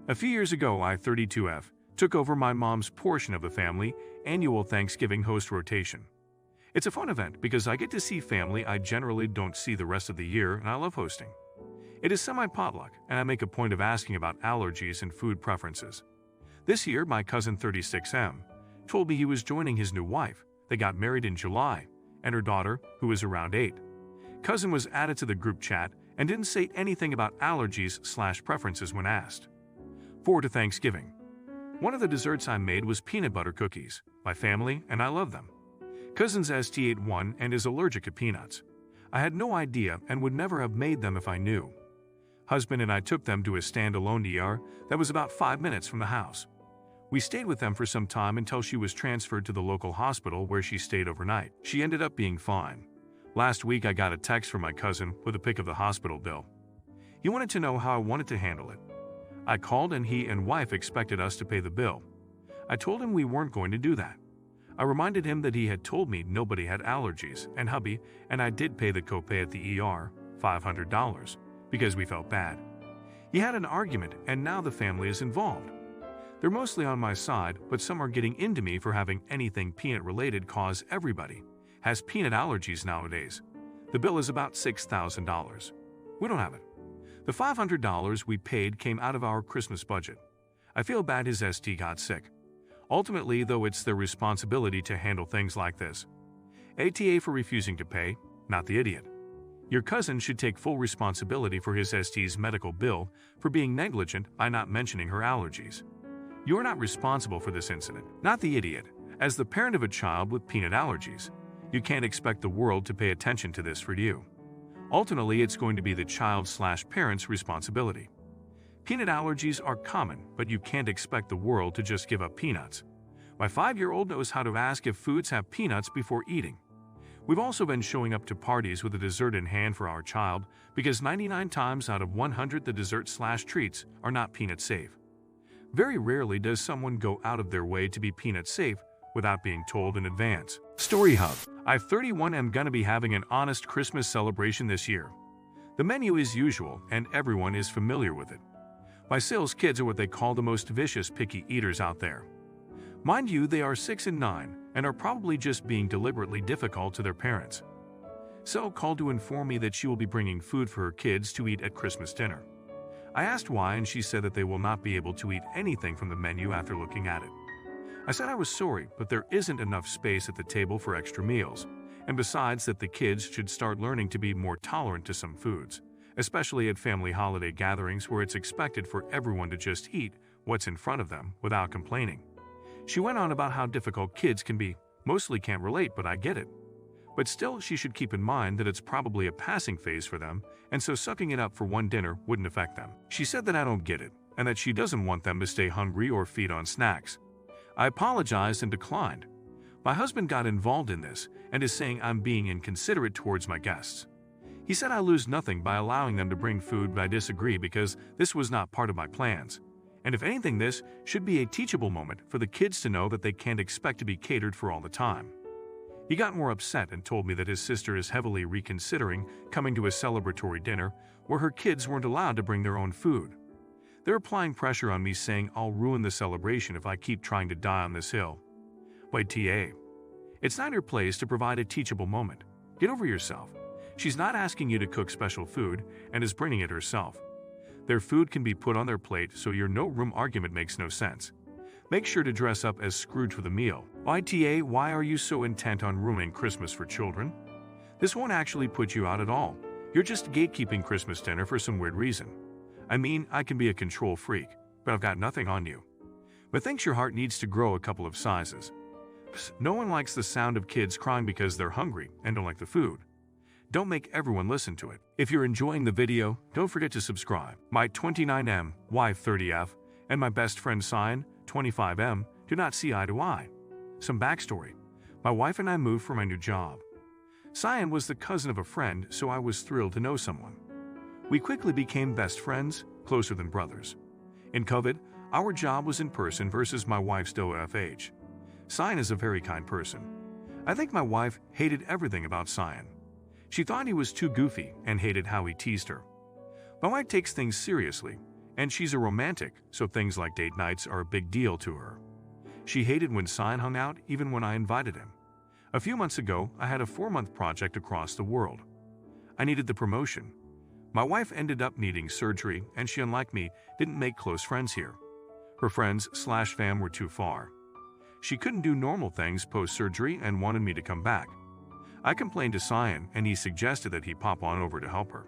A few years ago, I, 32F, took over my mom's portion of the family annual Thanksgiving host rotation. It's a fun event because I get to see family I generally don't see the rest of the year, and I love hosting. It is semi-potluck, and I make a point of asking about allergies and food preferences. This year, my cousin 36M told me he was joining his new wife. They got married in July, and her daughter, who is around 8. Cousin was added to the group chat and didn't say anything about allergies/preferences when asked. Forward to Thanksgiving. One of the desserts I made was peanut butter cookies. My family and I love them. Cousin's ST ate one and is allergic to peanuts. I had no idea and would never have made them if I knew. Husband and I took them to a standalone ER that was about 5 minutes from the house. We stayed with them for some time until she was transferred to the local hospital where she stayed overnight. She ended up being fine. Last week I got a text from my cousin with a pic of the hospital bill. He wanted to know how I wanted to handle it. I called and he and wife expected us to pay the bill. I told him we weren't going to do that. I reminded him that he had told me nobody had allergies, and hubby and I did pay the copay at the ER, $500, because we felt bad. He had an argument and now the family is involved. They're mostly on my side, but some are getting into me for having anything peanut related cause everybody has peanut allergies nowadays. The bill is about $6,000. We don't have it. The $500 we paid came out of our Christmas budget. I feel bad his ST got sick. Ultimately, though, it's their responsibility to handle things like this. ATA for refusing to pay, not the idiot. Your cousin should take full responsibility for his ST's medical bill for being negligent by not mentioning her allergies. You're not responsible for this incident, not the idiot. As the parent of a child with peanut allergies, you can't expect the world to pay attention to this for you. Ultimately, it's going to be the child/parent's responsibility. Peanut allergies are common, but you can't expect the world to just give up peanuts. My 5-year-old knows how to ask if foods have peanuts before eating. We've also been showing up to parties with a dessert in hand for our child because 99 times out of 100 the dessert/treats are not peanut safe. Very rarely does someone go out of their way to be peanut safe without being told in advance. Story Hub. I, 31, am gonna be having an honest Christmas celebration this year. The menu is usual and everyone is familiar with it. My sales kids are what they call the most vicious picky eaters out there. Mind you, they are 6 and 9 and are probably just being deliberately difficult to their parents. So called to inform me that she will be bringing food for her kids to eat at Christmas dinner. I asked why and she said that they will not be able to eat anything from the menu after looking at it. I said I was sorry, but there isn't enough space at the table for extra meals, and besides that the kids should start learning to be more tolerant to some foods, especially at family holiday gatherings where it's expected for everyone to just eat what's in front of them without complaining. She went on about how difficult kids can be. Mostly can't relate, but I get it. But still, she should keep in mind that it's probably a passing phase for them, and so sucking it up for one dinner wouldn't affect them. She said that I don't get it, and that she doesn't want them to stay hungry or feed on snacks. I apologized and declined. My husband got involved in this and is saying I'm being inconsiderate towards my guests. He said I lose nothing by allowing them to bring food, but I disagree because this was not part of my plans. And if anything, this should be a teachable moment for the kids to know that they can't expect to be catered for all the time. He got more upset and told me that his sister is heavily reconsidering coming to a celebratory dinner where her kids weren't allowed to bring their own food. They're applying pressure on me, saying I'll ruin the celebration if I keep trying to die on this hill. Wait, TA. It's not your place to provide a teachable moment. Get over yourself. She's not asking you to cook special food and is bringing it herself. Their food can be put on their plate, so your no-room argument makes no sense. Make sure to dress up as Scrooge for the meal. ITA, why are you so intent on ruining Christmas for children? This won't actually put you out at all. You're just gatekeeping Christmas dinner for some weird reason. I mean, I can be a control freak, but I've got nothing on you. Methinks your heart needs to grow a couple of sizes. No one likes the sound of kids crying because they're hungry and don't like the food. Don't make everyone listen to it. If you're enjoying the video, don't forget to subscribe. My 29M, wife 30F, and my best friend Cyan, 25M, do not see eye to eye. Some backstory. My wife and I moved for my new job. Cyan was the cousin of a friend, so I was thrilled to know someone. We quickly became best friends, closer than brothers. In COVID, our job was in person versus my wife's OFH. Cyan is a very kind person. I think my wife hated everything about Cyan. She thought he was too goofy and hated how he teased her. My wife takes things seriously, And she's a romantic, so things like date nights are a big deal to her. She hated when Cyan hung out even when I invited him. A few months ago, I had a 4-month project across the world. I needed the promotion. My wife ended up needing surgery, and she, unlike me, didn't make close friends here. Her friends/fam were too far. She couldn't do normal things post-surgery and wanted me to come back. I complained to Cyan, and he suggested that he pop on over to help her.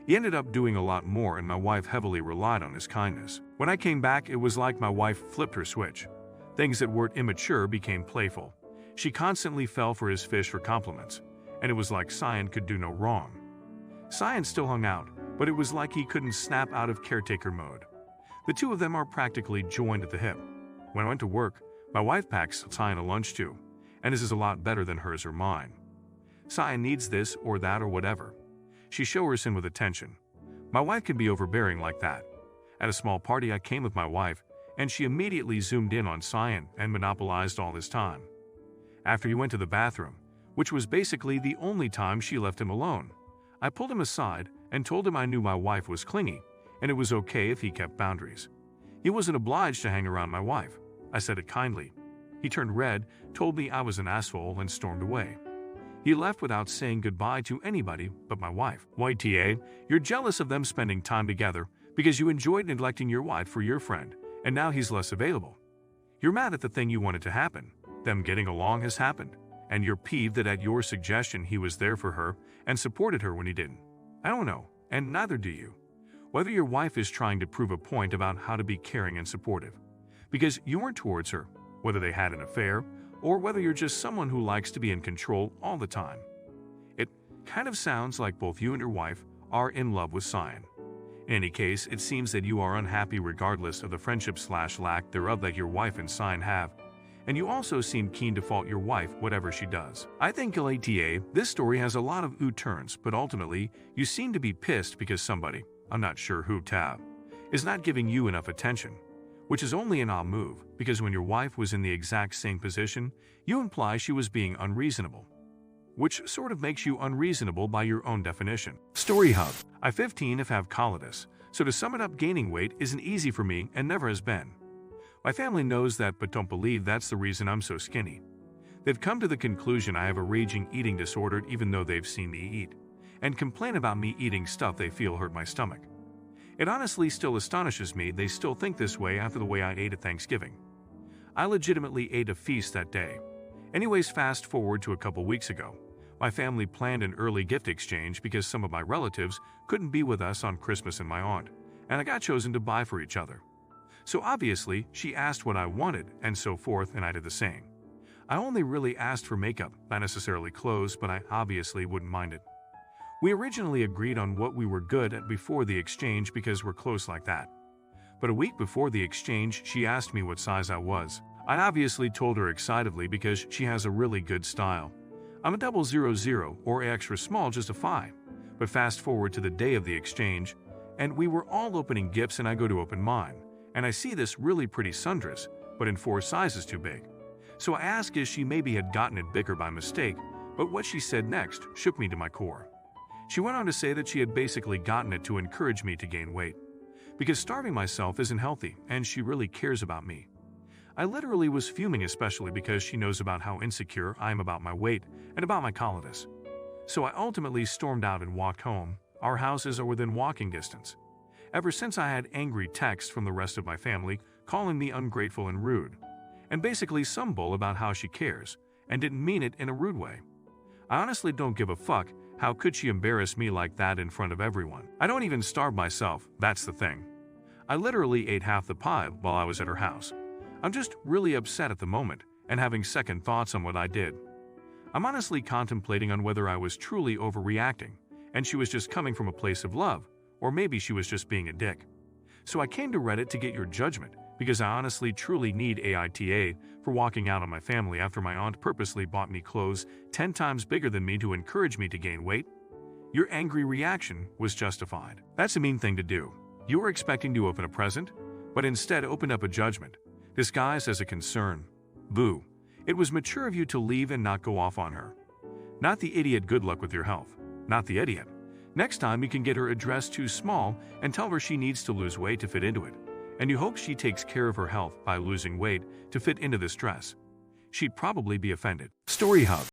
He ended up doing a lot more, and my wife heavily relied on his kindness. When I came back, it was like my wife flipped her switch. Things that were immature became playful. She constantly fell for his fish for compliments, and it was like Cyan could do no wrong. Cyan still hung out, but it was like he couldn't snap out of caretaker mode. The two of them are practically joined at the hip. When I went to work, my wife packs Cyan a lunch too, and this is a lot better than hers or mine. Cyan needs this or that or whatever. She showers him with attention. My wife can be overbearing like that. At a small party I came with my wife, and she immediately zoomed in on Cyan and monopolized all his time. After he went to the bathroom, which was basically the only time she left him alone, I pulled him aside and told him I knew my wife was clingy, and it was okay if he kept boundaries. He wasn't obliged to hang around my wife. I said it kindly. He turned red, told me I was an asshole, and stormed away. He left without saying goodbye to anybody but my wife. YTA, you're jealous of them spending time together because you enjoyed neglecting your wife for your friend, and now he's less available. You're mad at the thing you wanted to happen. Them getting along has happened, and you're peeved that at your suggestion he was there for her and supported her when he didn't. I don't know, and neither do you, whether your wife is trying to prove a point about how to be caring and supportive, because you weren't towards her, whether they had an affair, or whether you're just someone who likes to be in control all the time. It kind of sounds like both you and your wife are in love with Cyan. In any case, it seems that you are unhappy regardless of the friendship/lack thereof that your wife and Cyan have, and you also seem keen to fault your wife whatever she does. I think AITA, this story has a lot of U-turns, but ultimately, you seem to be pissed because somebody, I'm not sure who, is not giving you enough attention. Which is only an odd move, because when your wife was in the exact same position, you imply she was being unreasonable. Which sort of makes you unreasonable by your own definition. Story Hub. I 15 have colitis, so to sum it up, gaining weight isn't easy for me and never has been. My family knows that but don't believe that's the reason I'm so skinny. They've come to the conclusion I have a raging eating disorder even though they've seen me eat, and complain about me eating stuff they feel hurt my stomach. It honestly still astonishes me they still think this way after the way I ate at Thanksgiving. I legitimately ate a feast that day. Anyways, fast forward to a couple weeks ago. My family planned an early gift exchange because some of my relatives couldn't be with us on Christmas and my aunt, and I got chosen to buy for each other. So obviously, she asked what I wanted and so forth, and I did the same. I only really asked for makeup, not necessarily clothes, but I obviously wouldn't mind it. We originally agreed on what we were good at before the exchange because we're close like that. But a week before the exchange, she asked me what size I was. I obviously told her excitedly because she has a really good style. I'm a 000 or extra small, just a 5. But fast forward to the day of the exchange, and we were all opening gifts and I go to open mine, and I see this really pretty sundress, but in 4 sizes too big. So I asked if she maybe had gotten it bigger by mistake, but what she said next shook me to my core. She went on to say that she had basically gotten it to encourage me to gain weight, because starving myself isn't healthy and she really cares about me. I literally was fuming, especially because she knows about how insecure I am about my weight and about my colitis. So I ultimately stormed out and walked home. Our houses are within walking distance. Ever since, I had angry texts from the rest of my family calling me ungrateful and rude, and basically some bull about how she cares and didn't mean it in a rude way. I honestly don't give a fuck. How could she embarrass me like that in front of everyone? I don't even starve myself, that's the thing. I literally ate half the pie while I was at her house. I'm just really upset at the moment and having second thoughts on what I did. I'm honestly contemplating on whether I was truly overreacting and she was just coming from a place of love, or maybe she was just being a dick. So I came to Reddit to get your judgment because I honestly truly need AITA for walking out on my family after my aunt purposely bought me clothes 10 times bigger than me to encourage me to gain weight. Your angry reaction was justified. That's a mean thing to do. You were expecting to open a present, but instead opened up a judgment, disguised as a concern. Boo. It was mature of you to leave and not go off on her. Not the idiot good luck with your health. Not the idiot. Next time, you can get her a dress too small and tell her she needs to lose weight to fit into it. And you hope she takes care of her health by losing weight to fit into this dress. She'd probably be offended. Story Hub.